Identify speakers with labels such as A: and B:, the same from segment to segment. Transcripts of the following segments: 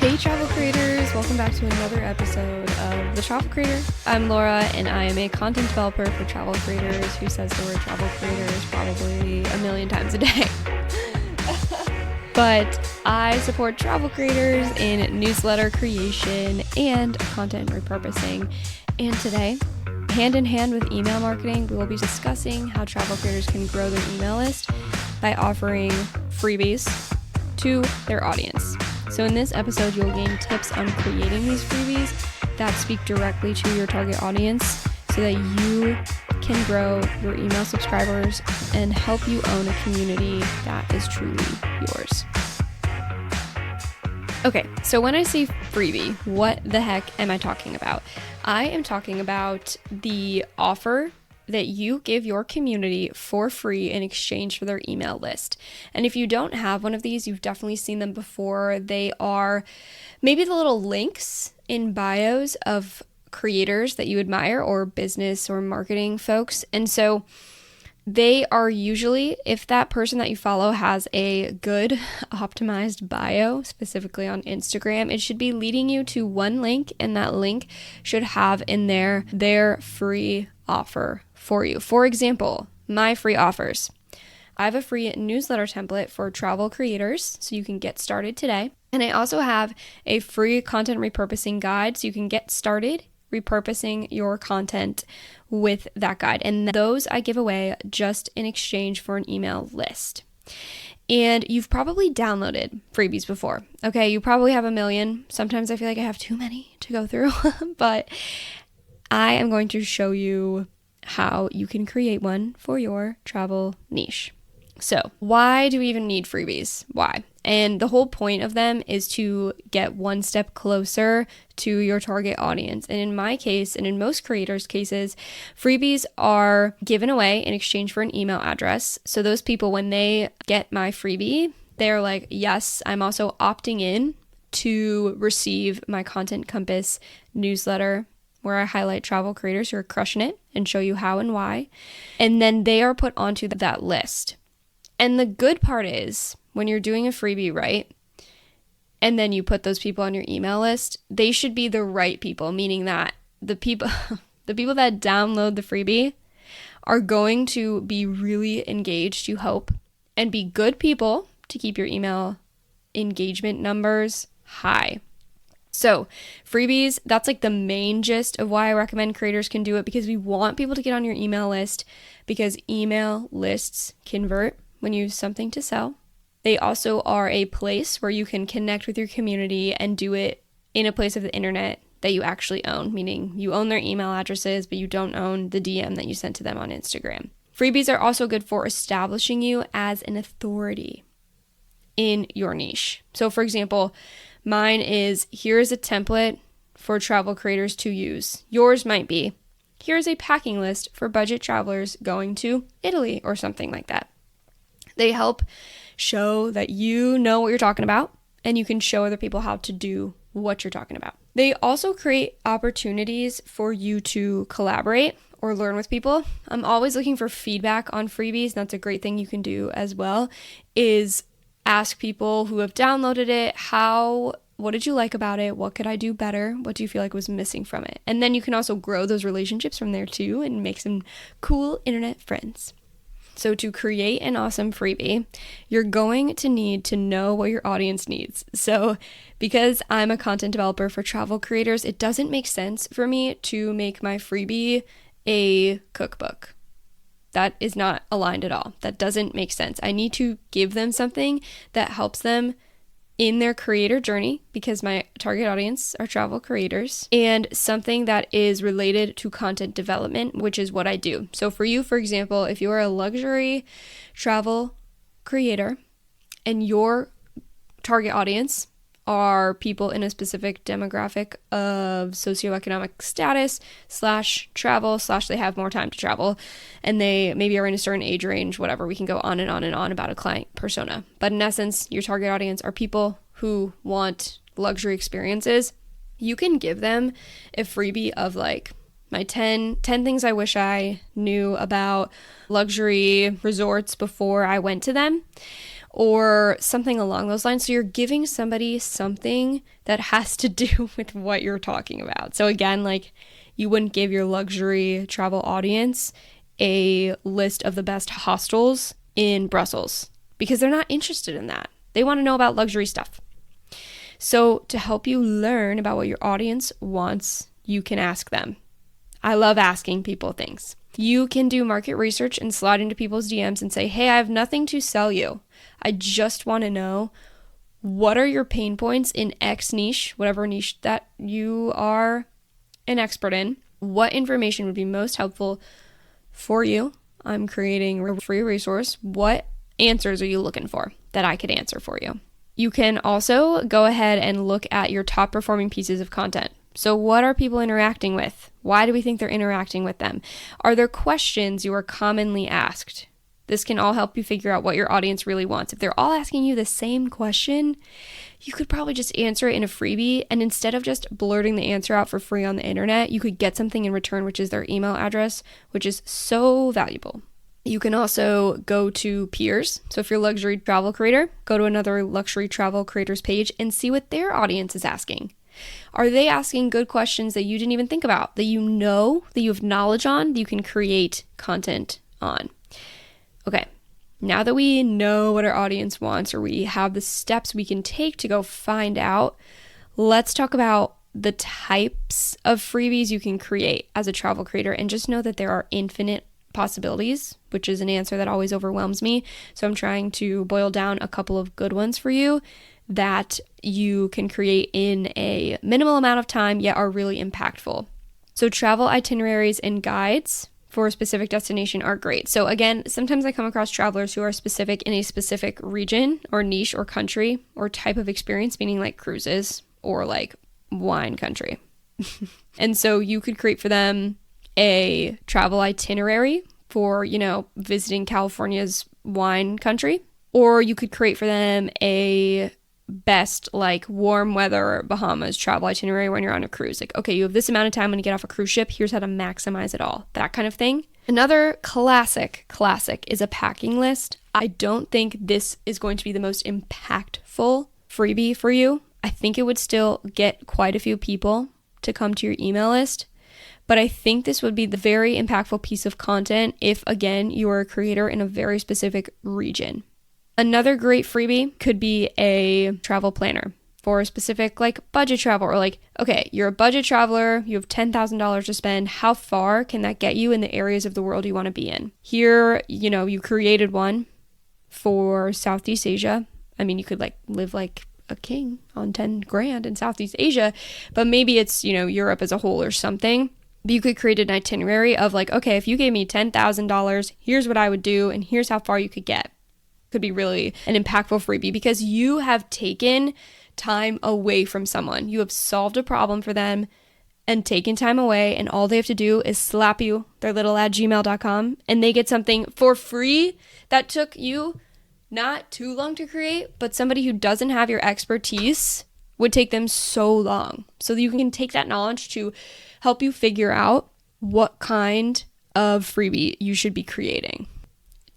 A: Hey travel creators, welcome back to another episode of The Travel Creator. I'm Laura and I am a content developer for travel creators who says the word travel creators probably a million times a day. But I support travel creators in newsletter creation and content repurposing. And today, hand in hand with email marketing, we will be discussing how travel creators can grow their email list by offering freebies to their audience. So in this episode, you'll gain tips on creating these freebies that speak directly to your target audience so that you can grow your email subscribers and help you own a community that is truly yours. Okay, so when I say freebie, what the heck am I talking about? I am talking about the offer that you give your community for free in exchange for their email list. And if you don't have one of these, you've definitely seen them before. They are maybe the little links in bios of creators that you admire or business or marketing folks. And so they are usually, if that person that you follow has a good optimized bio, specifically on Instagram, it should be leading you to one link, and that link should have in there their free offer for you. For example, my free offers. I have a free newsletter template for travel creators, so you can get started today. And I also have a free content repurposing guide, so you can get started repurposing your content with that guide. And those I give away just in exchange for an email list. And you've probably downloaded freebies before. Okay, you probably have a million. Sometimes I feel like I have too many to go through, but I am going to show you how you can create one for your travel niche. So why do we even need freebies? Why? And the whole point of them is to get one step closer to your target audience. And in my case, and in most creators' cases, freebies are given away in exchange for an email address. So those people, when they get my freebie, they're like, yes, I'm also opting in to receive my Content Compass newsletter, where I highlight travel creators who are crushing it and show you how and why. And then they are put onto that list. And the good part is, when you're doing a freebie, right, and then you put those people on your email list, they should be the right people, meaning that the people that download the freebie are going to be really engaged, you hope, and be good people to keep your email engagement numbers high. So freebies, that's like the main gist of why I recommend creators can do it, because we want people to get on your email list, because email lists convert when you use something to sell. They also are a place where you can connect with your community and do it in a place of the internet that you actually own, meaning you own their email addresses, but you don't own the DM that you sent to them on Instagram. Freebies are also good for establishing you as an authority in your niche. So for example, mine is, here's a template for travel creators to use. Yours might be, here's a packing list for budget travelers going to Italy or something like that. They help show that you know what you're talking about, and you can show other people how to do what you're talking about. They also create opportunities for you to collaborate or learn with people. I'm always looking for feedback on freebies. That's a great thing you can do as well, is ask people who have downloaded it, what did you like about it? What could I do better? What do you feel like was missing from it? And then you can also grow those relationships from there too and make some cool internet friends. So to create an awesome freebie, you're going to need to know what your audience needs. So because I'm a content developer for travel creators, it doesn't make sense for me to make my freebie a cookbook. That is not aligned at all. That doesn't make sense. I need to give them something that helps them in their creator journey, because my target audience are travel creators, and something that is related to content development, which is what I do. So for you, for example, if you are a luxury travel creator and your target audience are people in a specific demographic of socioeconomic status / travel / they have more time to travel, and they maybe are in a certain age range, whatever, we can go on and on and on about a client persona. But in essence, your target audience are people who want luxury experiences. You can give them a freebie of like, my 10 things I wish I knew about luxury resorts before I went to them. or something along those lines. So you're giving somebody something that has to do with what you're talking about. So again, like you wouldn't give your luxury travel audience a list of the best hostels in Brussels because they're not interested in that. They want to know about luxury stuff. So to help you learn about what your audience wants, you can ask them. I love asking people things. You can do market research and slide into people's DMs and say, hey, I have nothing to sell you. I just want to know, what are your pain points in X niche, whatever niche that you are an expert in? What information would be most helpful for you? I'm creating a free resource. What answers are you looking for that I could answer for you? You can also go ahead and look at your top performing pieces of content. So what are people interacting with? Why do we think they're interacting with them? Are there questions you are commonly asked? This can all help you figure out what your audience really wants. If they're all asking you the same question, you could probably just answer it in a freebie. And instead of just blurting the answer out for free on the internet, you could get something in return, which is their email address, which is so valuable. You can also go to peers. So if you're a luxury travel creator, go to another luxury travel creators page and see what their audience is asking. Are they asking good questions that you didn't even think about, that you know, that you have knowledge on, that you can create content on? Okay, now that we know what our audience wants, or we have the steps we can take to go find out, let's talk about the types of freebies you can create as a travel creator, and just know that there are infinite possibilities, which is an answer that always overwhelms me. So I'm trying to boil down a couple of good ones for you that you can create in a minimal amount of time, yet are really impactful. So travel itineraries and guides for a specific destination are great. So again, sometimes I come across travelers who are specific in a specific region or niche or country or type of experience, meaning like cruises or like wine country. And so you could create for them a travel itinerary for, visiting California's wine country, or you could create for them a best like warm weather Bahamas travel itinerary when you're on a cruise. Like, okay, you have this amount of time when you get off a cruise ship. Here's how to maximize it all. That kind of thing. Another classic is a packing list. I don't think this is going to be the most impactful freebie for you. I think it would still get quite a few people to come to your email list. But I think this would be the very impactful piece of content if, again, you are a creator in a very specific region. Another great freebie could be a travel planner for a specific like budget travel, or like, okay, you're a budget traveler, you have $10,000 to spend. How far can that get you in the areas of the world you want to be in? Here, you created one for Southeast Asia. I mean, you could like live like a king on 10 grand in Southeast Asia, but maybe it's, Europe as a whole or something. But you could create an itinerary of like, okay, if you gave me $10,000, here's what I would do, and here's how far you could get. Could be really an impactful freebie because you have taken time away from someone. You have solved a problem for them and taken time away, and all they have to do is slap you their little at gmail.com and they get something for free that took you not too long to create, but somebody who doesn't have your expertise would take them so long. So that you can take that knowledge to help you figure out what kind of freebie you should be creating.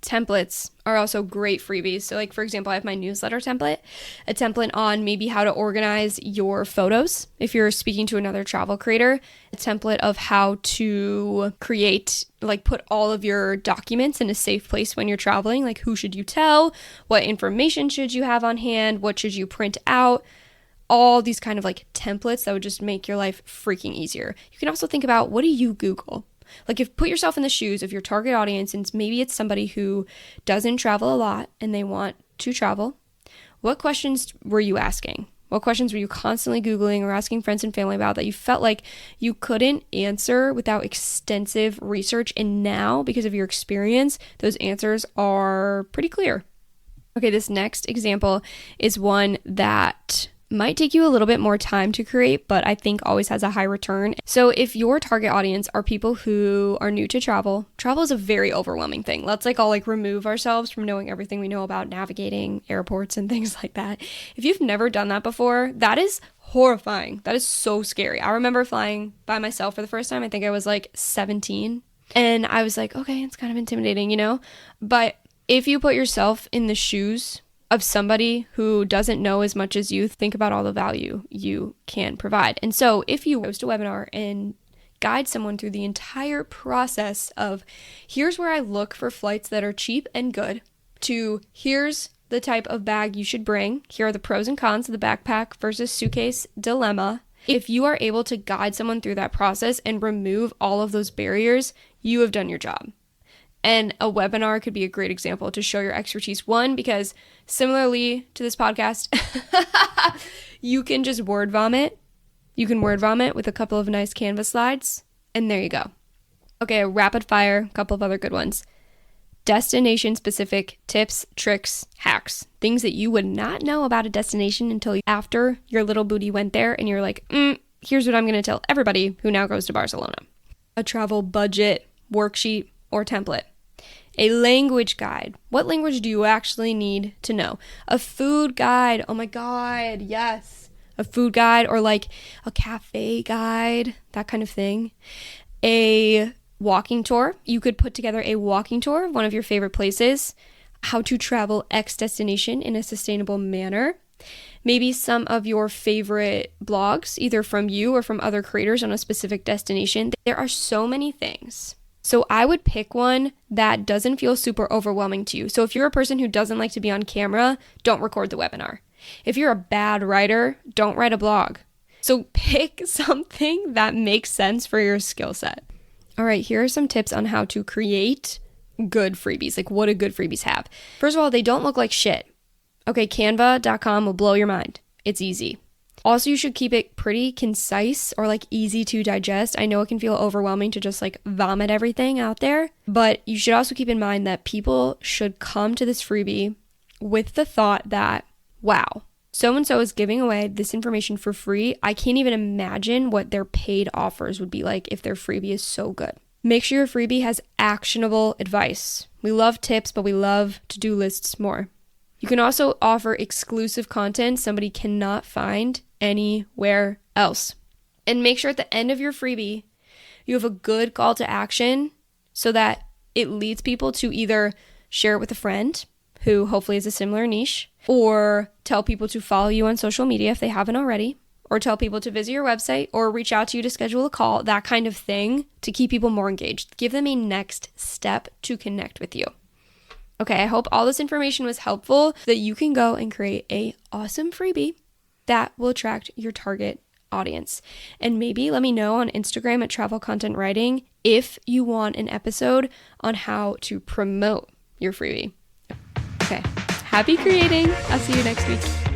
A: Templates are also great freebies. So like, for example, I have my newsletter template, a template on maybe how to organize your photos if you're speaking to another travel creator, a template of how to create, like put all of your documents in a safe place when you're traveling, like who should you tell, what information should you have on hand, what should you print out, all these kind of like templates that would just make your life freaking easier. You can also think about, what do you Google? Like, put yourself in the shoes of your target audience, and maybe it's somebody who doesn't travel a lot and they want to travel. What questions were you asking? What questions were you constantly Googling or asking friends and family about that you felt like you couldn't answer without extensive research? And now, because of your experience, those answers are pretty clear. Okay, this next example is one that might take you a little bit more time to create, but I think always has a high return. So if your target audience are people who are new to travel is a very overwhelming thing. Let's all remove ourselves from knowing everything we know about navigating airports and things like that. If you've never done that before, that is horrifying. That is so scary. I remember flying by myself for the first time. I think I was 17, and I was like, okay, it's kind of intimidating, But if you put yourself in the shoes of somebody who doesn't know as much as you, think about all the value you can provide. And so if you host a webinar and guide someone through the entire process of here's where I look for flights that are cheap and good, to here's the type of bag you should bring, here are the pros and cons of the backpack versus suitcase dilemma. If you are able to guide someone through that process and remove all of those barriers, you have done your job. And a webinar could be a great example to show your expertise. One, because similarly to this podcast, you can just word vomit. You can word vomit with a couple of nice Canva slides, and there you go. Okay, a rapid fire, a couple of other good ones. Destination-specific tips, tricks, hacks. Things that you would not know about a destination until after your little booty went there, and you're like, here's what I'm going to tell everybody who now goes to Barcelona. A travel budget, worksheet, or template. A language guide. What language do you actually need to know? A food guide. Oh my God, yes. A food guide, or like a cafe guide, that kind of thing. A walking tour. You could put together a walking tour of one of your favorite places. How to travel X destination in a sustainable manner. Maybe some of your favorite blogs, either from you or from other creators on a specific destination. There are so many things. So I would pick one that doesn't feel super overwhelming to you. So if you're a person who doesn't like to be on camera, don't record the webinar. If you're a bad writer, don't write a blog. So pick something that makes sense for your skill set. All right, here are some tips on how to create good freebies. Like, what do good freebies have? First of all, they don't look like shit. Okay, canva.com will blow your mind. It's easy. Also, you should keep it pretty concise or like easy to digest. I know it can feel overwhelming to just like vomit everything out there, but you should also keep in mind that people should come to this freebie with the thought that, wow, so-and-so is giving away this information for free. I can't even imagine what their paid offers would be like if their freebie is so good. Make sure your freebie has actionable advice. We love tips, but we love to-do lists more. You can also offer exclusive content somebody cannot find anywhere else. And make sure at the end of your freebie, you have a good call to action so that it leads people to either share it with a friend who hopefully is a similar niche, or tell people to follow you on social media if they haven't already, or tell people to visit your website or reach out to you to schedule a call, that kind of thing, to keep people more engaged. Give them a next step to connect with you. Okay, I hope all this information was helpful, that you can go and create a awesome freebie that will attract your target audience. And maybe let me know on Instagram at Travel Content Writing if you want an episode on how to promote your freebie. Okay, happy creating. I'll see you next week.